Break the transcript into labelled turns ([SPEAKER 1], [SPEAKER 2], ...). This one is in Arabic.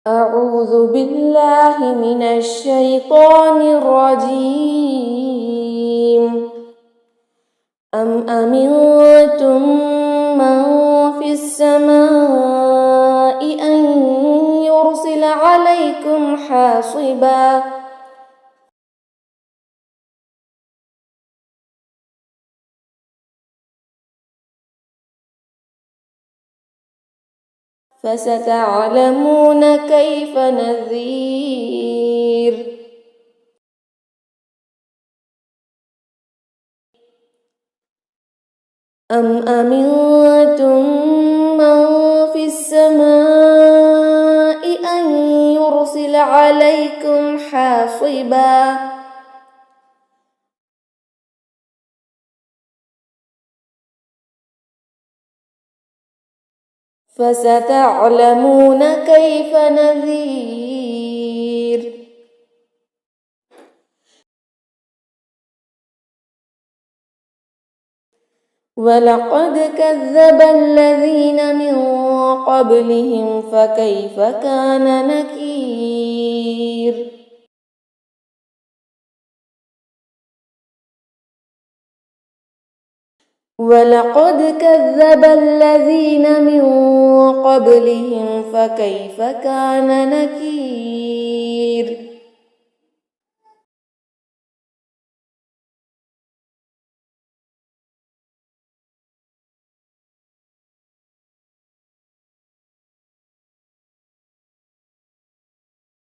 [SPEAKER 1] أعوذ بالله من الشيطان الرجيم. أم أمنتم من في السماء أن يرسل عليكم حاصبا فستعلمون كيف نذير. أم أمنتم من في السماء أن يرسل عليكم حاصبا فستعلمون كيف نذير. ولقد كذب الذين من قبلهم فكيف كان نكير. ولقد كذب الذين من قبلهم فكيف كان نكير.